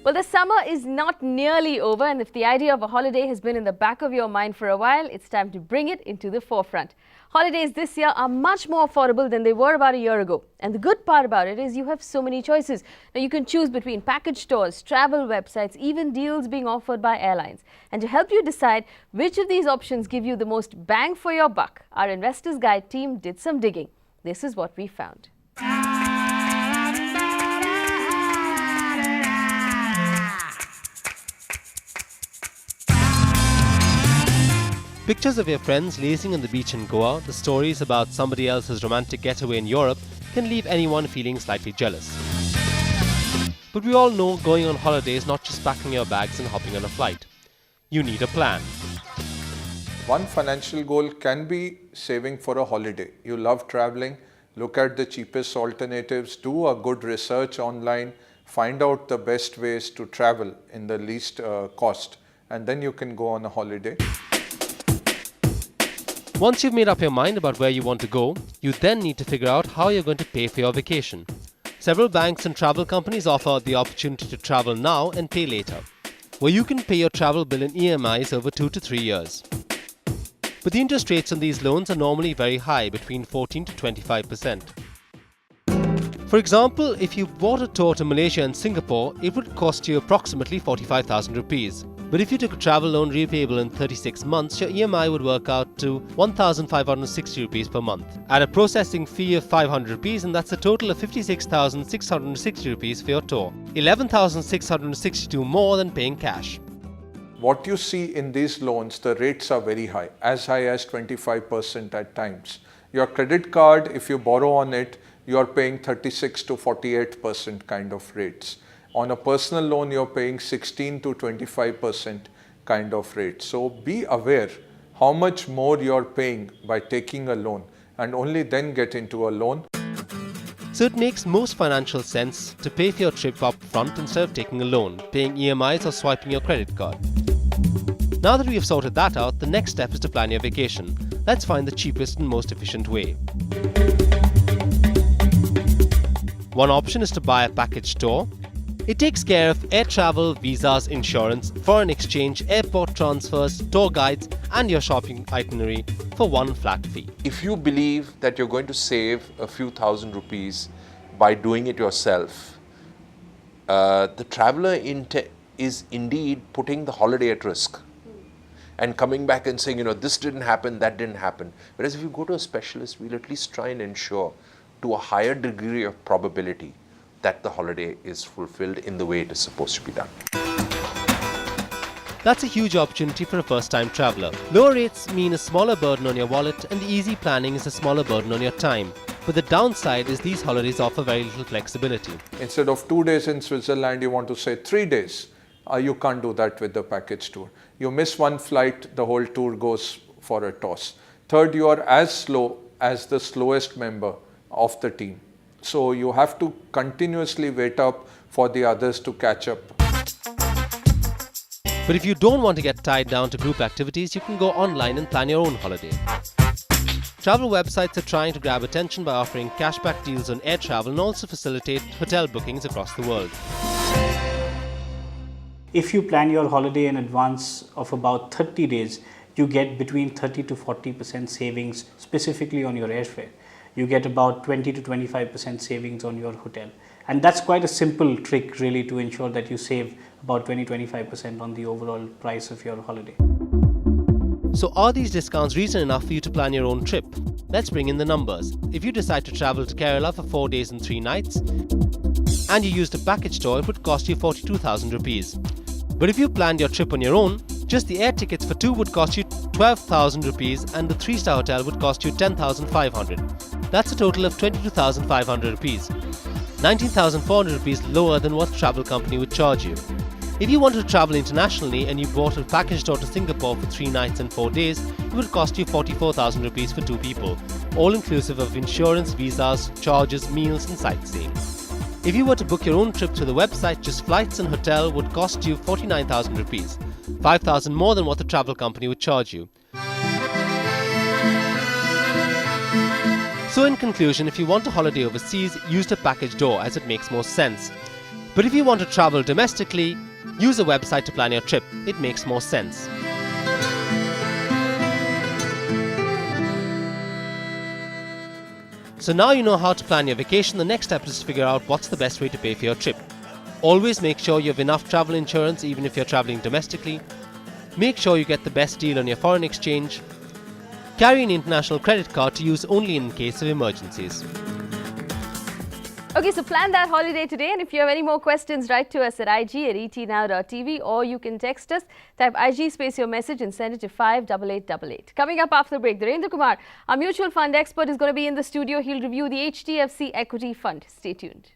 Well, the summer is not nearly over, and if the idea of a holiday has been in the back of your mind for a while, it's time to bring it into the forefront. Holidays this year are much more affordable than they were about a year ago. And the good part about it is you have so many choices. Now, you can choose between package stores, travel websites, even deals being offered by airlines. And to help you decide which of these options give you the most bang for your buck, our Investors Guide team did some digging. This is what we found. Pictures of your friends lazing on the beach in Goa, the stories about somebody else's romantic getaway in Europe can leave anyone feeling slightly jealous. But we all know going on holiday is not just packing your bags and hopping on a flight. You need a plan. One financial goal can be saving for a holiday. You love traveling, look at the cheapest alternatives, do a good research online, find out the best ways to travel in the least cost, and then you can go on a holiday. Once you've made up your mind about where you want to go, you then need to figure out how you're going to pay for your vacation. Several banks and travel companies offer the opportunity to travel now and pay later, where you can pay your travel bill in EMIs over 2 to 3 years. But the interest rates on these loans are normally very high, between 14 to 25%. For example, if you bought a tour to Malaysia and Singapore, it would cost you approximately 45,000 rupees. But if you took a travel loan repayable in 36 months, your EMI would work out to 1,560 rupees per month. Add a processing fee of 500 rupees, and that's a total of 56,660 rupees for your tour. 11,662 more than paying cash. What you see in these loans, the rates are very high as 25% at times. Your credit card, if you borrow on it, you are paying 36 to 48% kind of rates. On a personal loan, you're paying 16 to 25% kind of rate. So be aware how much more you're paying by taking a loan, and only then get into a loan. So it makes most financial sense to pay for your trip up front instead of taking a loan, paying EMIs or swiping your credit card. Now that we have sorted that out, the next step is to plan your vacation. Let's find the cheapest and most efficient way. One option is to buy a package tour. It takes care of air travel, visas, insurance, foreign exchange, airport transfers, tour guides, and your shopping itinerary for one flat fee. If you believe that you're going to save a few thousand rupees by doing it yourself, the traveler is indeed putting the holiday at risk and coming back and saying, this didn't happen, that didn't happen. Whereas if you go to a specialist, we'll at least try and ensure to a higher degree of probability that the holiday is fulfilled in the way it is supposed to be done. That's a huge opportunity for a first-time traveler. Lower rates mean a smaller burden on your wallet, and the easy planning is a smaller burden on your time. But the downside is these holidays offer very little flexibility. Instead of 2 days in Switzerland, you want to say 3 days. You can't do that with the package tour. You miss one flight, the whole tour goes for a toss. Third, you are as slow as the slowest member of the team. So you have to continuously wait up for the others to catch up. But if you don't want to get tied down to group activities, you can go online and plan your own holiday. Travel websites are trying to grab attention by offering cashback deals on air travel and also facilitate hotel bookings across the world. If you plan your holiday in advance of about 30 days, you get between 30 to 40% savings specifically on your airfare. You get about 20 to 25% savings on your hotel. And that's quite a simple trick really to ensure that you save about 20-25% on the overall price of your holiday. So are these discounts reason enough for you to plan your own trip? Let's bring in the numbers. If you decide to travel to Kerala for 4 days and 3 nights, and you used a package tour, it would cost you 42,000 rupees. But if you planned your trip on your own, just the air tickets for 2 would cost you 12,000 rupees and the 3-star hotel would cost you 10,500. That's a total of 22,500 rupees. 19,400 rupees lower than what the travel company would charge you. If you wanted to travel internationally and you bought a package tour to Singapore for 3 nights and 4 days, it would cost you 44,000 rupees for 2 people, all inclusive of insurance, visas, charges, meals and sightseeing. If you were to book your own trip to the website, just flights and hotel would cost you 49,000 rupees, 5,000 more than what the travel company would charge you. So in conclusion, if you want a holiday overseas, use the package tour as it makes more sense. But if you want to travel domestically, use a website to plan your trip. It makes more sense. So now you know how to plan your vacation. The next step is to figure out what's the best way to pay for your trip. Always make sure you have enough travel insurance even if you're traveling domestically. Make sure you get the best deal on your foreign exchange. Carry an international credit card to use only in case of emergencies. Okay, so plan that holiday today, and if you have any more questions, write to us at ig@etnow.tv, or you can text us, type IG space your message and send it to 58888. Coming up after the break, Dhirendra Kumar, our mutual fund expert, is going to be in the studio. He'll review the HDFC Equity Fund. Stay tuned.